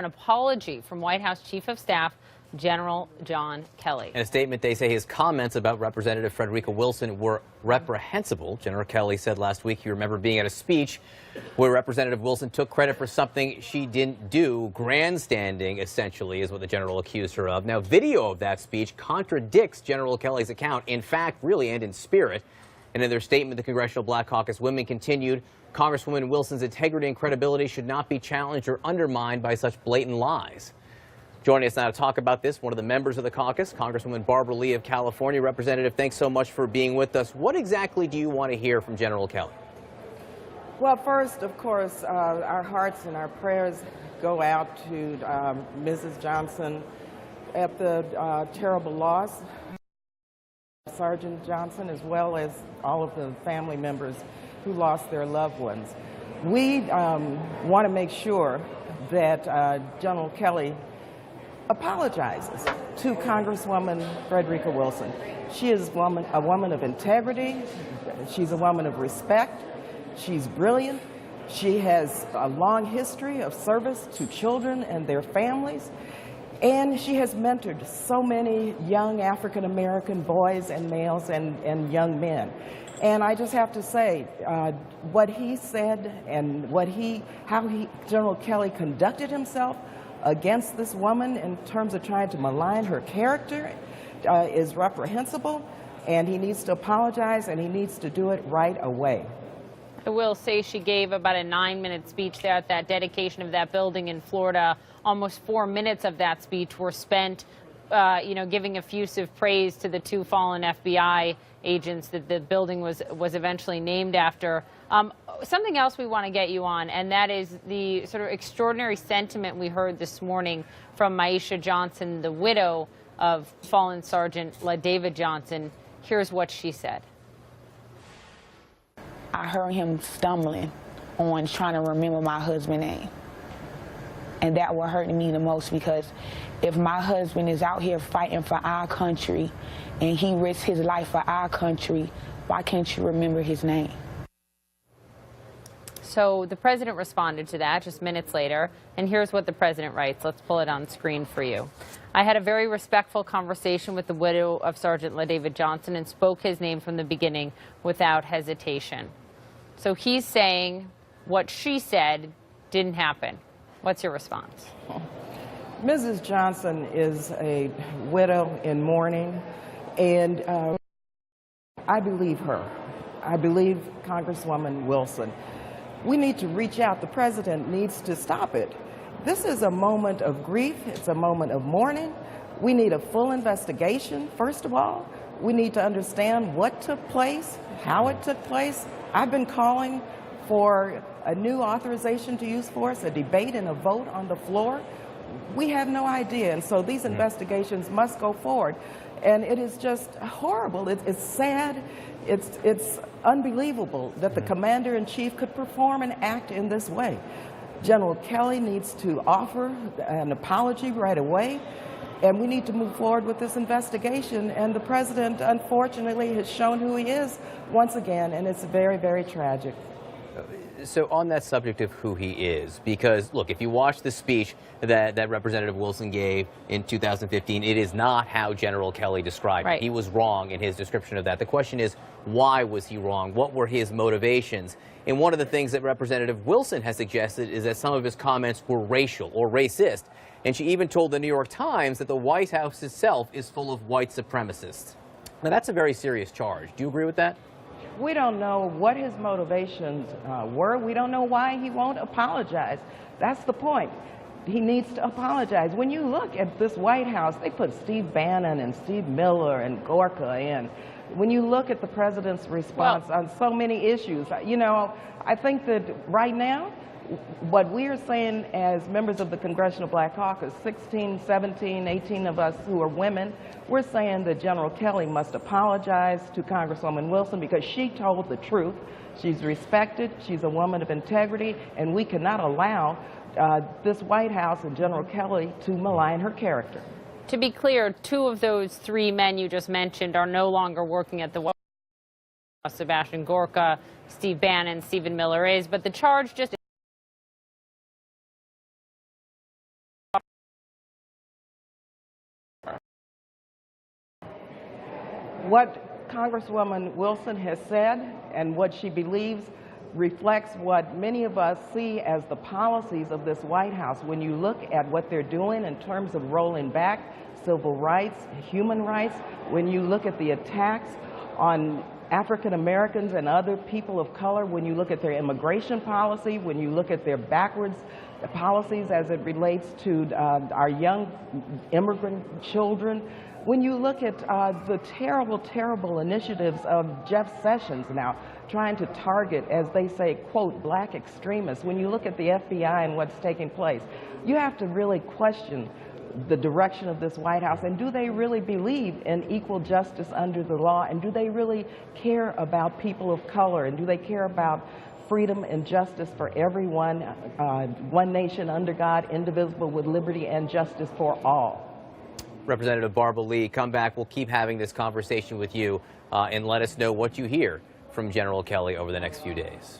an apology from White House Chief of Staff General John Kelly. In a statement, they say his comments about Representative Frederica Wilson were reprehensible. General Kelly said last week he remembered being at a speech where Representative Wilson took credit for something she didn't do. Grandstanding, essentially, is what the general accused her of. Now, video of that speech contradicts General Kelly's account, in fact, really, and in spirit. And in their statement, the Congressional Black Caucus women continued, Congresswoman Wilson's integrity and credibility should not be challenged or undermined by such blatant lies. Joining us now to talk about this, one of the members of the caucus, Congresswoman Barbara Lee of California. Representative, thanks so much for being with us. What exactly do you want to hear from General Kelly? Well, first, of course, our hearts and our prayers go out to Mrs. Johnson at the terrible loss, Sergeant Johnson, as well as all of the family members who lost their loved ones. We want to make sure that General Kelly apologizes to Congresswoman Frederica Wilson. She is a woman of integrity. She's a woman of respect. She's brilliant. She has a long history of service to children and their families. And she has mentored so many young African-American boys and males and young men. And I just have to say, what he said and how General Kelly conducted himself against this woman in terms of trying to malign her character is reprehensible, and he needs to apologize, and he needs to do it right away. I will say she gave about a 9-minute speech there at that dedication of that building in Florida. Almost 4 minutes of that speech were spent, giving effusive praise to the 2 fallen FBI agents that the building was eventually named after. Something else we want to get you on, and that is the sort of extraordinary sentiment we heard this morning from Myeshia Johnson, the widow of fallen Sergeant LaDavid Johnson. Here's what she said. I heard him stumbling on trying to remember my husband's name. And that what hurt me the most, because if my husband is out here fighting for our country and he risks his life for our country, why can't you remember his name? So the president responded to that just minutes later, and here's what the president writes. Let's pull it on screen for you. I had a very respectful conversation with the widow of Sergeant LaDavid Johnson and spoke his name from the beginning without hesitation. So he's saying what she said didn't happen. What's your response? Mrs. Johnson is a widow in mourning, and I believe her. I believe Congresswoman Wilson. We need to reach out. The president needs to stop it. This is a moment of grief. It's a moment of mourning. We need a full investigation, first of all. We need to understand what took place, how it took place. I've been calling for a new authorization to use force, a debate and a vote on the floor. We have no idea, and so these investigations must go forward. And it is just horrible. It's sad. It's unbelievable that the commander-in-chief could perform and act in this way. General Kelly needs to offer an apology right away, and we need to move forward with this investigation. And the president, unfortunately, has shown who he is once again, and it's very, very tragic. So on that subject of who he is, because, look, if you watch the speech that Representative Wilson gave in 2015, it is not how General Kelly described it. He was wrong in his description of that. The question is, why was he wrong? What were his motivations? And one of the things that Representative Wilson has suggested is that some of his comments were racial or racist. And she even told the New York Times that the White House itself is full of white supremacists. Now, that's a very serious charge. Do you agree with that? We don't know what his motivations were. We don't know why he won't apologize. That's the point. He needs to apologize. When you look at this White House, they put Steve Bannon and Steve Miller and Gorka in. When you look at the president's response on so many issues, I think that right now, what we are saying as members of the Congressional Black Caucus, 16, 17, 18 of us who are women, we're saying that General Kelly must apologize to Congresswoman Wilson because she told the truth. She's respected, she's a woman of integrity, and we cannot allow this White House and General Kelly to malign her character. To be clear, 2 of those 3 men you just mentioned are no longer working at the White House. Sebastian Gorka, Steve Bannon, Stephen Miller is, but the charge just What Congresswoman Wilson has said and what she believes reflects what many of us see as the policies of this White House. When you look at what they're doing in terms of rolling back civil rights, human rights, when you look at the attacks on African Americans and other people of color, when you look at their immigration policy, when you look at their backwards policies as it relates to our young immigrant children, when you look at the terrible, terrible initiatives of Jeff Sessions now trying to target, as they say, quote, black extremists, when you look at the FBI and what's taking place, you have to really question the direction of this White House, and do they really believe in equal justice under the law, and do they really care about people of color, and do they care about freedom and justice for everyone, one nation under God, indivisible, with liberty and justice for all. Representative Barbara Lee, come back. We'll keep having this conversation with you and let us know what you hear from General Kelly over the next few days.